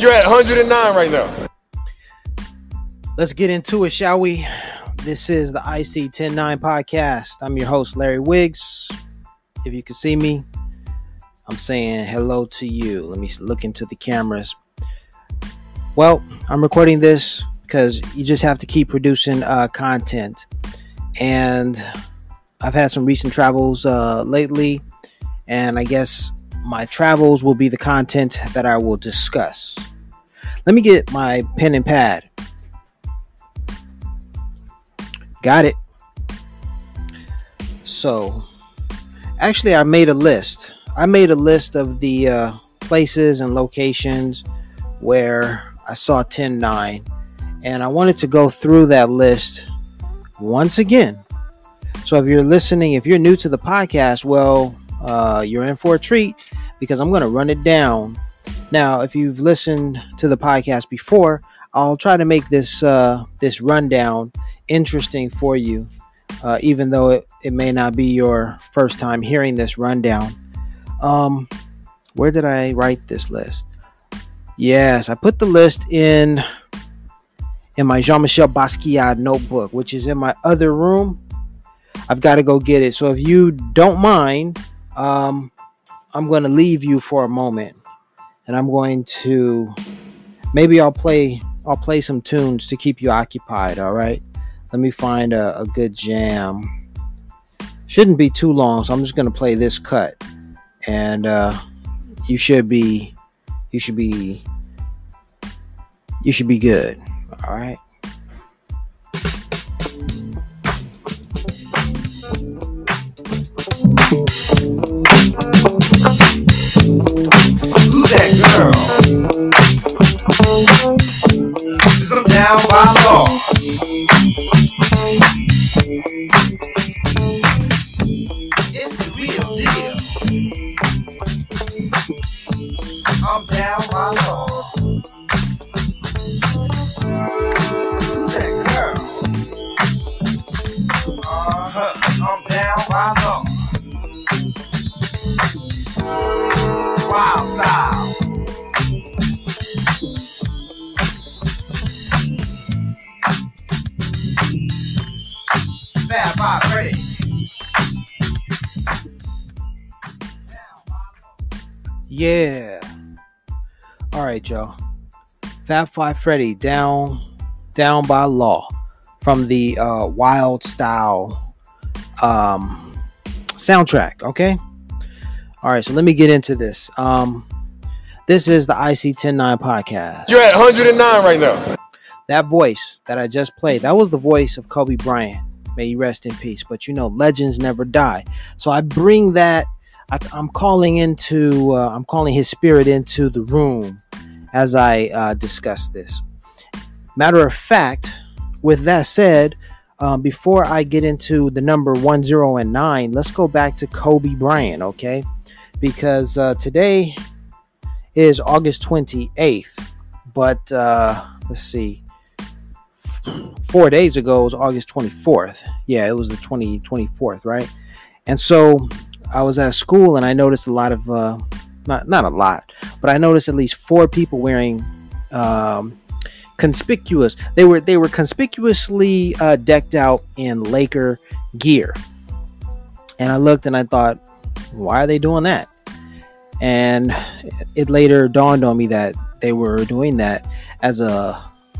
You're at 109 right now. Let's get into it, shall we? This is the IC 109 podcast. I'm your host, Larry Wiggs. If you can see me, I'm saying hello to you. Let me look into the cameras. Well, I'm recording this because you just have to keep producing content. And I've had some recent travels lately, and I guess my travels will be the content that I will discuss. Let me get my pen and pad. Got it. So, actually, I made a list. I made a list of the places and locations where I saw 10-9, and I wanted to go through that list once again. So if you're listening, if you're new to the podcast, well, you're in for a treat because I'm going to run it down. Now, if you've listened to the podcast before, I'll try to make this rundown interesting for you, even though it may not be your first time hearing this rundown. Where did I write this list? Yes, I put the list in my Jean-Michel Basquiat notebook, which is in my other room. I've got to go get it. So if you don't mind, I'm going to leave you for a moment, and I'm going to I'll play some tunes to keep you occupied. All right. Let me find a good jam. Shouldn't be too long, so I'm just going to play this cut, and you should be good. All right. Who's that girl? 'Cause I'm down by law. It's the real deal. I'm down by law. Who's that girl? I'm down by law. Wild style. Fab Five Freddy. Yeah. All right, Joe. Fab Five Freddy, down by law, from the Wild Style soundtrack. Okay. All right, so let me get into this. This is the IC 109 podcast. You're at 109 right now. That voice that I just played, that was the voice of Kobe Bryant. May he rest in peace. But you know, legends never die. So I bring that. I'm calling his spirit into the room as I discuss this. Matter of fact, with that said, before I get into the number 10 and 9, let's go back to Kobe Bryant, okay? Because today is August 28th, but let's see, 4 days ago was August 24th. Yeah, it was the 24th, right? And so I was at school and I noticed a lot of, not a lot, but I noticed at least 4 people wearing conspicuous. They were conspicuously decked out in Laker gear. And I looked and I thought, why are they doing that? And it later dawned on me that they were doing that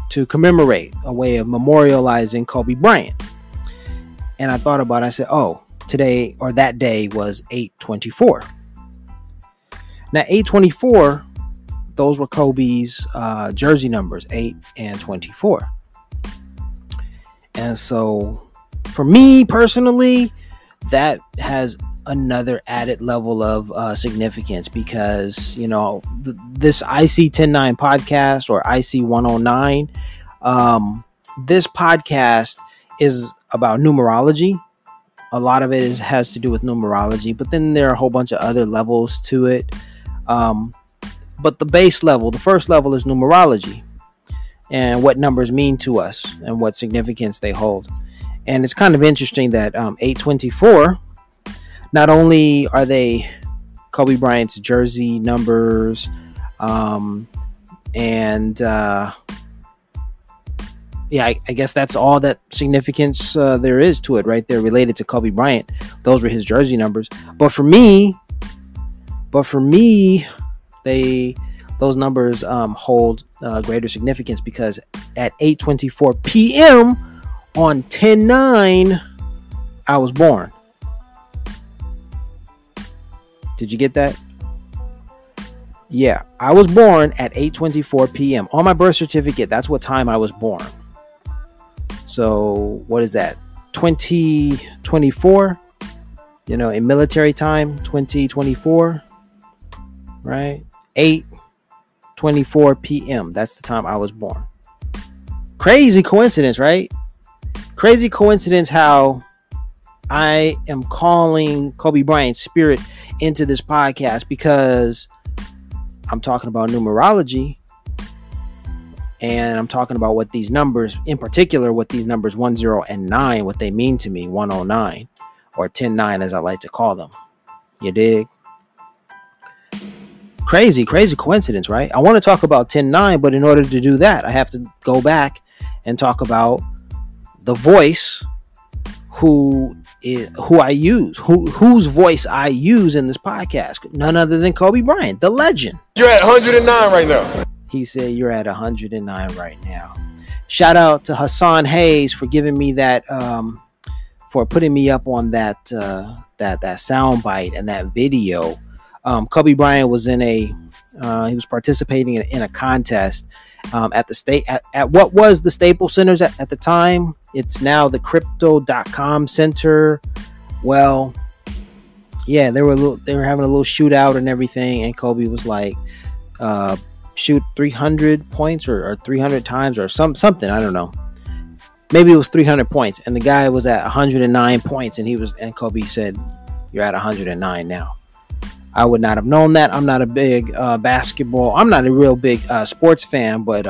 to commemorate, a way of memorializing Kobe Bryant. And I thought about it. I said, oh, today or that day was 8/24. Now 8/24, those were Kobe's jersey numbers, 8 and 24. And so for me personally, that has another added level of significance, because you know this IC 109 podcast, or IC 109, this podcast is about numerology. A lot of it has to do with numerology, but then there are a whole bunch of other levels to it. But the base level, the first level, is numerology and what numbers mean to us and what significance they hold. And it's kind of interesting that 8/24, not only are they Kobe Bryant's jersey numbers, And yeah, I guess that's all that significance there is to it right there related to Kobe Bryant. Those were his jersey numbers. But for me, those numbers hold greater significance because at 8:24 p.m. on 10/9, I was born. Did you get that? Yeah, I was born at 8:24 p.m. on my birth certificate. That's what time I was born. So what is that? 2024? You know, in military time, 2024, right? 8:24 p.m. That's the time I was born. Crazy coincidence, right? Crazy coincidence how I am calling Kobe Bryant's spirit into this podcast because I'm talking about numerology. And I'm talking about what these numbers, in particular, what these numbers 10 and 9, what they mean to me, 109 or 10/9 as I like to call them. You dig? Crazy coincidence, right? I want to talk about 10/9, but in order to do that, I have to go back and talk about the voice who I use, whose voice I use in this podcast. None other than Kobe Bryant, the legend. You're at 109 right now. He said you're at 109 right now. Shout out to Hassan Hayes for giving me that, for putting me up on that sound bite and that video. Kobe Bryant was he was participating in a contest at what was the Staples Centers at the time. It's now the Crypto.com Center. Well, yeah, they were having a little shootout and everything, and Kobe was like, shoot 300 points or 300 times or something. I don't know. Maybe it was 300 points, and the guy was at 109 points, and Kobe said, "You're at 109 now." I would not have known that. I'm not a big basketball. I'm not a real big sports fan, but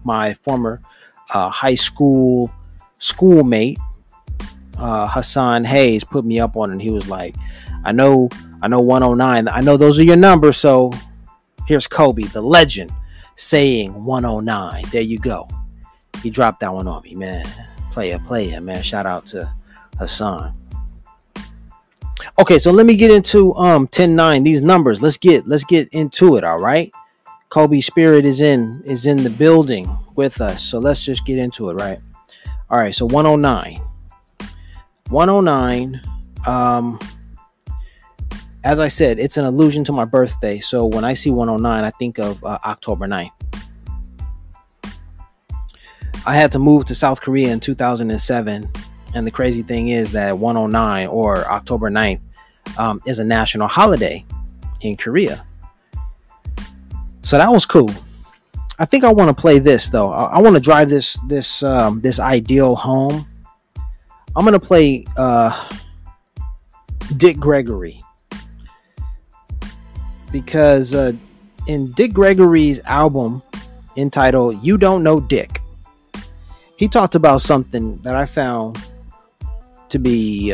my former high school schoolmate Hassan Hayes put me up on it. And he was like, I know 109. I know those are your numbers. So here's Kobe, the legend, saying 109. There you go. He dropped that one on me, man. Player, man. Shout out to Hassan. Okay, so let me get into 10/9. These numbers. Let's get into it. All right. Kobe Spirit is in the building with us. So let's just get into it, right? All right. So 109. 109. As I said, it's an allusion to my birthday. So when I see 109, I think of October 9th. I had to move to South Korea in 2007. And the crazy thing is that 109 or October 9th is a national holiday in Korea. So that was cool. I think I want to play this though. I want to drive this ideal home. I'm going to play Dick Gregory. Because in Dick Gregory's album entitled You Don't Know Dick, he talked about something that I found to be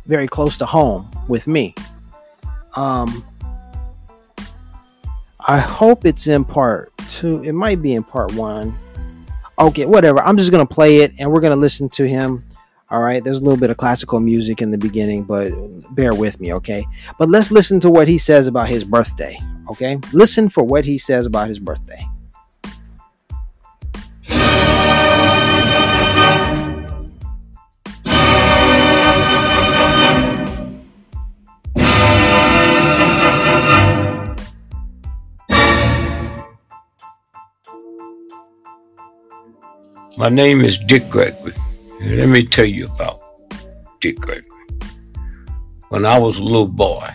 very close to home with me. I hope it's in part 2. It might be in part 1. Okay, whatever. I'm just going to play it and we're going to listen to him. All right. There's a little bit of classical music in the beginning, but bear with me. Okay. But let's listen to what he says about his birthday. Okay. Listen for what he says about his birthday. My name is Dick Gregory. Let me tell you about Dick Gregory. When I was a little boy,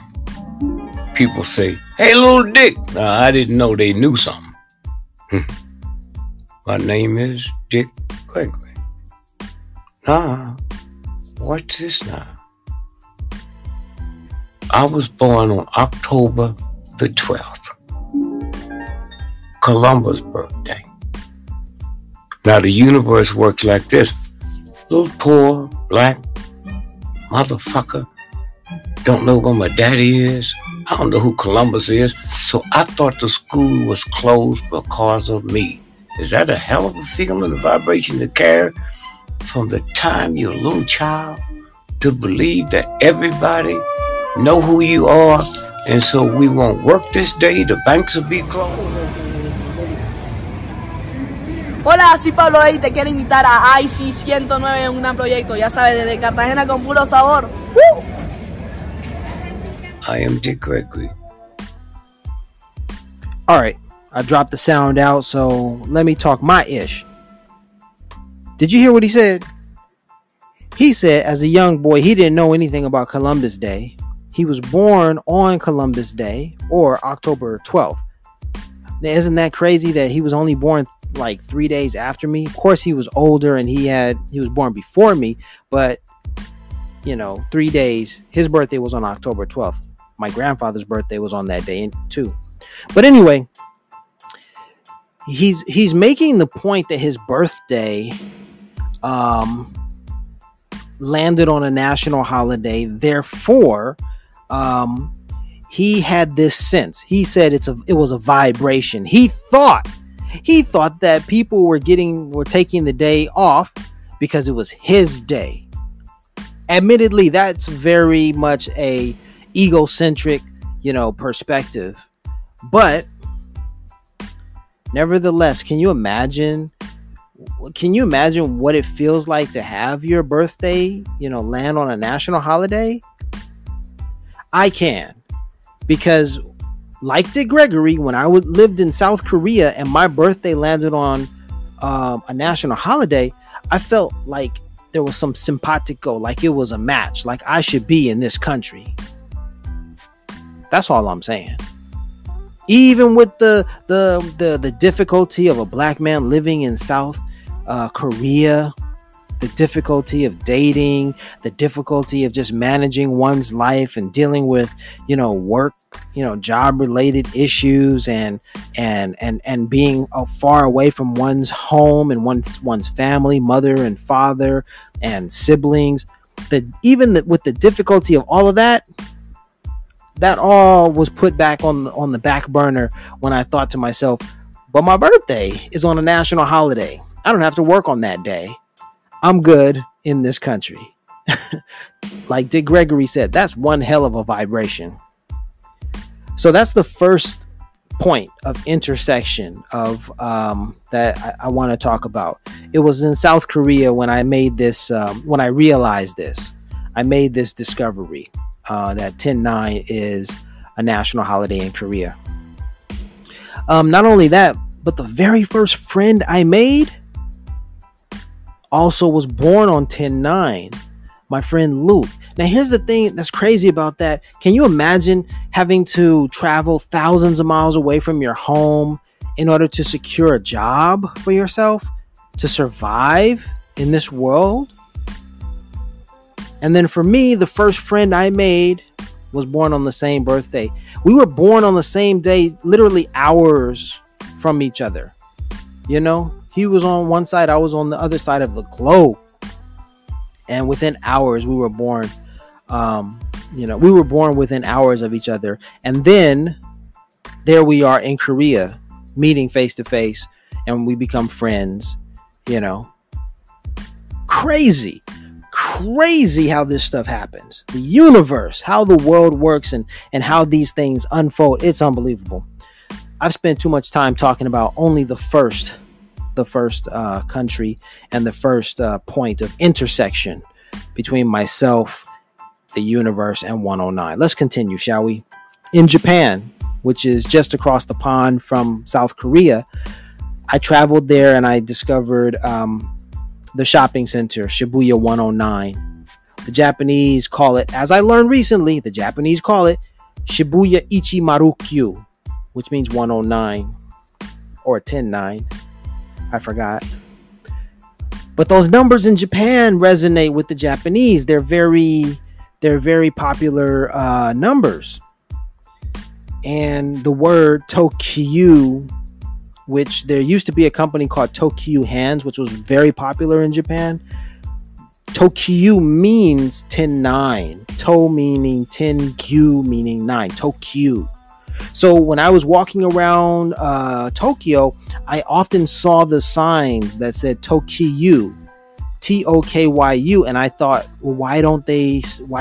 people say, "Hey, little Dick." Now, I didn't know they knew something. My name is Dick Gregory. Now, what's this now? I was born on October the 12th, Columbus' birthday. Now, the universe works like this. Little poor black motherfucker don't know where my daddy is. I don't know who Columbus is, so I thought the school was closed because of me. Is that a hell of a feeling, a vibration to carry from the time you're a little child to believe that everybody know who you are, and so we won't work this day, the banks will be closed? Hola, soy Pablo y te quiero invitar a IC 109 en un gran proyecto, ya sabes, desde Cartagena con puro sabor. I am Dick Gregory. All right, I dropped the sound out, so let me talk my ish. Did you hear what he said? He said as a young boy, he didn't know anything about Columbus Day. He was born on Columbus Day or October 12th. Now, isn't that crazy that he was only born like 3 days after me? Of course, he was older and he was born before me, but 3 days. His birthday was on October 12th. My grandfather's birthday was on that day too. But anyway, he's making the point that his birthday landed on a national holiday. Therefore, he had this sense. He said it was a vibration. He thought that people were taking the day off because it was his day. Admittedly, that's very much a egocentric, perspective. But nevertheless, can you imagine what it feels like to have your birthday, land on a national holiday? I can, because like Dick Gregory, when I lived in South Korea and my birthday landed on a national holiday, I felt like there was some simpatico, like it was a match, like I should be in this country. That's all I'm saying. Even with the difficulty of a black man living in South Korea, the difficulty of dating, the difficulty of just managing one's life and dealing with, work, job related issues and being far away from one's home and one's family, mother and father and siblings, with the difficulty of all of that all was put back on the back burner when I thought to myself, but my birthday is on a national holiday. I don't have to work on that day. I'm good in this country. Like Dick Gregory said, that's one hell of a vibration. So that's the first point of intersection of that I want to talk about. It was in South Korea when I made this, when I realized this. I made this discovery that 10/9 is a national holiday in Korea. Not only that, but the very first friend I made also was born on 10/9. My friend Luke. Now, here's the thing that's crazy about that. Can you imagine having to travel thousands of miles away from your home in order to secure a job for yourself, to survive in this world? And then for me, the first friend I made was born on the same birthday. We were born on the same day, literally hours from each other. He was on one side, I was on the other side of the globe. And within hours, we were born. We were born within hours of each other. And then there we are in Korea, meeting face to face, and we become friends. Crazy how this stuff happens. The universe, how the world works, and how these things unfold. It's unbelievable. I've spent too much time talking about only the first country and the first point of intersection between myself, the universe, and 109. Let's continue, shall we? In Japan, which is just across the pond from South Korea, I traveled there and I discovered the shopping center, Shibuya 109. The Japanese call it, as I learned recently, Shibuya Ichimaru-kyu, which means 109 or 10/9. I forgot. But those numbers in Japan resonate with the Japanese. They're very popular numbers. And the word Tokyu, which there used to be a company called Tokyu Hands, which was very popular in Japan. Tokyu means 10-9. To meaning 10, Gyu meaning 9. Tokyu. So when I was walking around Tokyo, I often saw the signs that said Tokyu, Tokyu, and I thought, well, why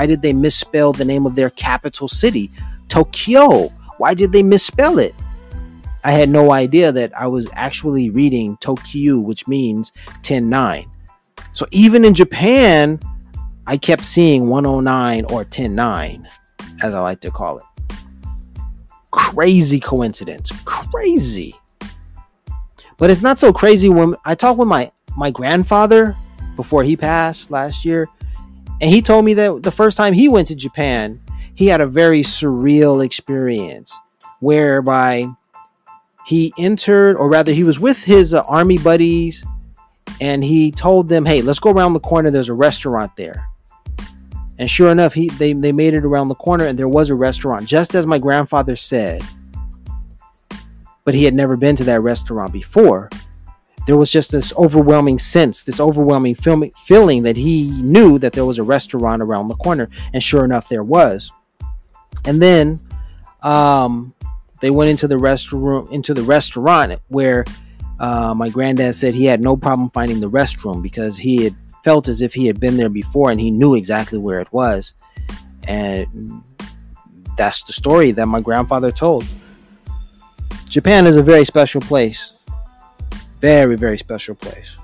did they misspell the name of their capital city, Tokyo? Why did they misspell it? I had no idea that I was actually reading Tokyu, which means 10-9. So even in Japan, I kept seeing 109 or 10-9, as I like to call it. Crazy coincidence. Crazy. But it's not so crazy when I talked with my grandfather before he passed last year, and he told me that the first time he went to Japan, he had a very surreal experience whereby he entered, or rather he was with his army buddies, and he told them, hey, let's go around the corner, there's a restaurant there. And sure enough, they made it around the corner, and there was a restaurant, just as my grandfather said. But he had never been to that restaurant before. There was just this overwhelming sense, this overwhelming feeling that he knew that there was a restaurant around the corner. And sure enough, there was. And then they went into the restaurant where my granddad said he had no problem finding the restroom because he had felt as if he had been there before and he knew exactly where it was. And that's the story that my grandfather told. Japan is a very special place. Very, very special place.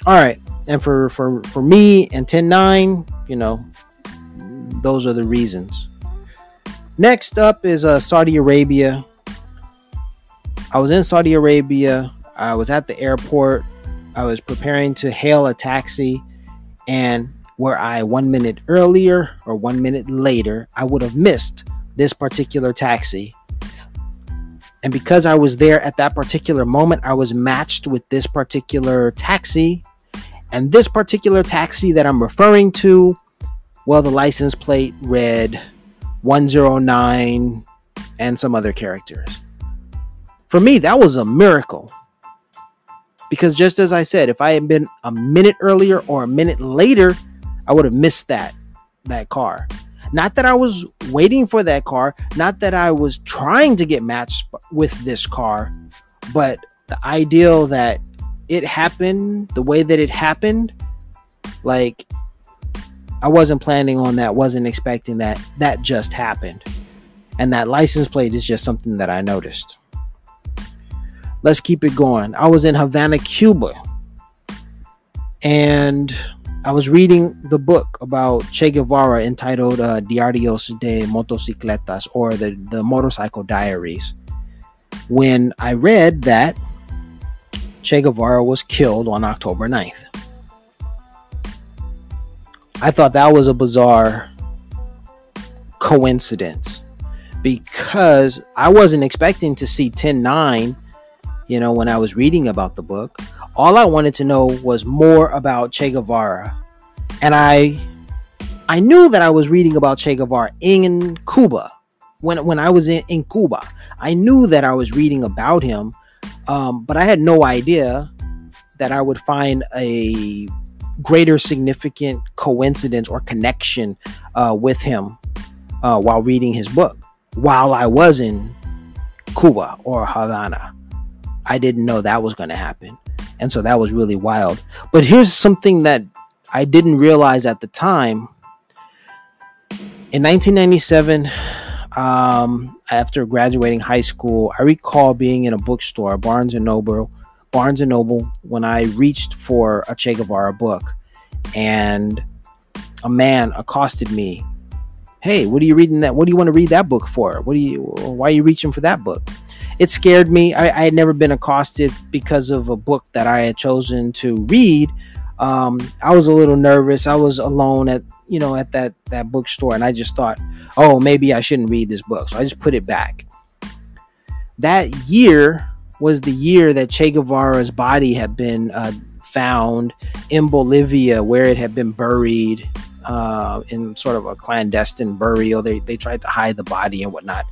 All right. And for me and 10-9, you know, those are the reasons. Next up is Saudi Arabia. I was in Saudi Arabia. I was at the airport. I was preparing to hail a taxi, and were I 1 minute earlier or 1 minute later, I would have missed this particular taxi. And because I was there at that particular moment, I was matched with this particular taxi. And this particular taxi that I'm referring to, well, the license plate read 109 and some other characters. For me, that was a miracle. Because just as I said, if I had been a minute earlier or a minute later, I would have missed that car. Not that I was waiting for that car, not that I was trying to get matched with this car, but the ideal that it happened the way that it happened, like I wasn't planning on that, wasn't expecting that. That just happened. And that license plate is just something that I noticed. Let's keep it going. I was in Havana, Cuba, and I was reading the book about Che Guevara entitled Diarios de Motocicletas, or the Motorcycle Diaries, when I read that Che Guevara was killed on October 9th. I thought that was a bizarre coincidence because I wasn't expecting to see 10-9, you know, when I was reading about the book. All I wanted to know was more about Che Guevara. And I knew that I was reading about Che Guevara in Cuba. When I was in Cuba, I knew that I was reading about him. But I had no idea that I would find a greater significant coincidence or connection with him while reading his book. While I was in Cuba or Havana, I didn't know that was going to happen. And so that was really wild. But here's something that I didn't realize at the time. In 1997, after graduating high school, I recall being in a bookstore, Barnes and Noble, when I reached for a Che Guevara book, and a man accosted me. Hey, what are you reading that? What do you want to read that book for? Why are you reaching for that book? It scared me. I had never been accosted because of a book that I had chosen to read. I was a little nervous. I was alone at that bookstore, and I just thought, oh, maybe I shouldn't read this book. So I just put it back. That year was the year that Che Guevara's body had been found in Bolivia, where it had been buried in sort of a clandestine burial. They tried to hide the body and whatnot.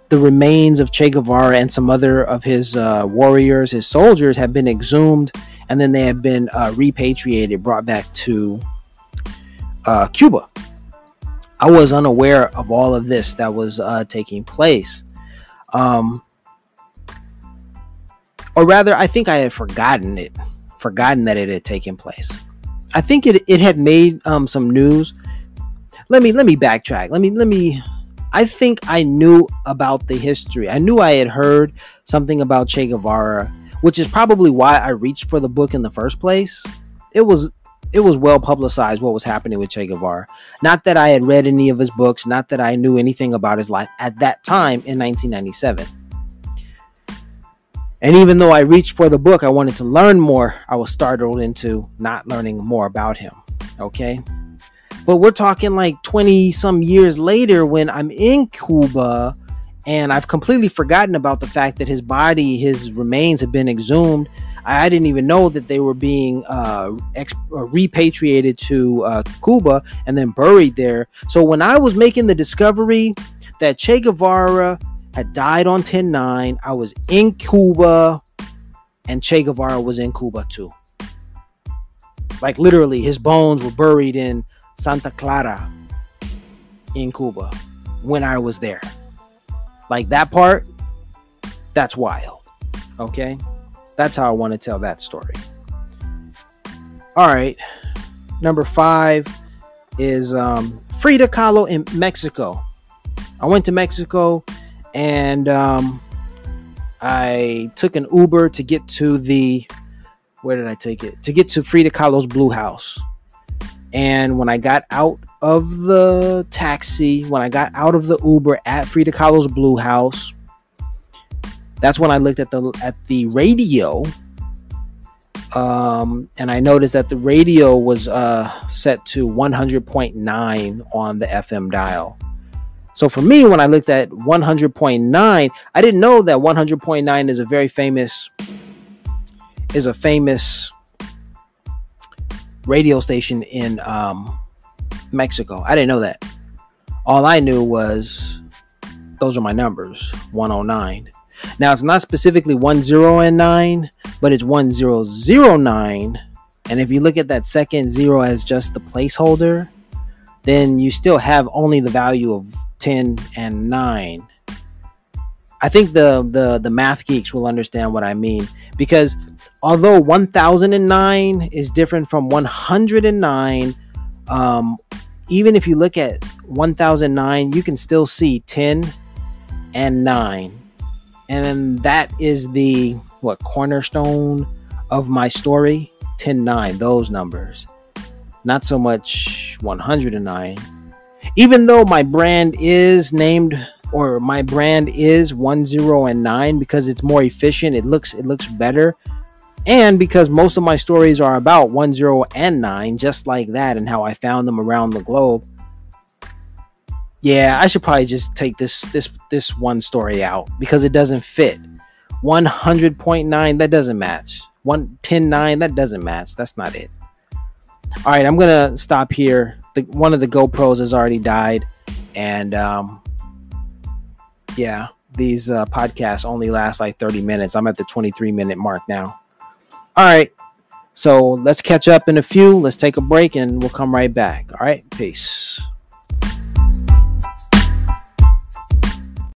The remains of Che Guevara and some other of his warriors, his soldiers, have been exhumed and then they had been repatriated, brought back to Cuba. I was unaware of all of this that was taking place. Or rather, I think I had forgotten that it had taken place. I think it had made some news. Let me backtrack. I think I knew about the history. I knew I had heard something about Che Guevara, which is probably why I reached for the book in the first place. It was well publicized what was happening with Che Guevara. Not that I had read any of his books, not that I knew anything about his life at that time in 1997. And even though I reached for the book, I wanted to learn more, I was startled into not learning more about him. Okay. But we're talking like 20 some years later when I'm in Cuba and I've completely forgotten about the fact that his remains have been exhumed. I didn't even know that they were being repatriated to Cuba and then buried there. So when I was making the discovery that Che Guevara had died on 10/9, I was in Cuba and Che Guevara was in Cuba too. Like literally his bones were buried in Santa Clara in Cuba when I was there. Like that part, that's wild. Okay? That's how I want to tell that story. All right. Number 5 is Frida Kahlo in Mexico. I went to Mexico and I took an Uber to get to where did I take it? To get to Frida Kahlo's Blue House. And when I got out of the taxi, when I got out of the Uber at Frida Kahlo's Blue House, that's when I looked at the radio, and I noticed that the radio was set to 100.9 on the FM dial. So for me, when I looked at 100.9, I didn't know that 100.9 is a famous radio station in Mexico. I didn't know that. All I knew was those are my numbers, 109. Now it's not specifically 10 and 9, but it's 1009. And if you look at that second zero as just the placeholder, then you still have only the value of 10 and 9. I think the math geeks will understand what I mean, because although 1009 is different from 109, even if you look at 1009, you can still see 10 and 9. And that is the cornerstone of my story. 10, 9, those numbers. Not so much 109. Even though my brand is 10 and 9 because it's more efficient, it looks better. And because most of my stories are about 10 and 9, just like that, and how I found them around the globe. Yeah, I should probably just take this one story out because it doesn't fit. 100.9, that doesn't match. 110.9, that doesn't match. That's not it. All right, I'm gonna stop here. One of the GoPros has already died, and yeah, these podcasts only last like 30 minutes. I'm at the 23-minute mark now. All right, so let's catch up in a few. Let's take a break, and we'll come right back. All right, peace.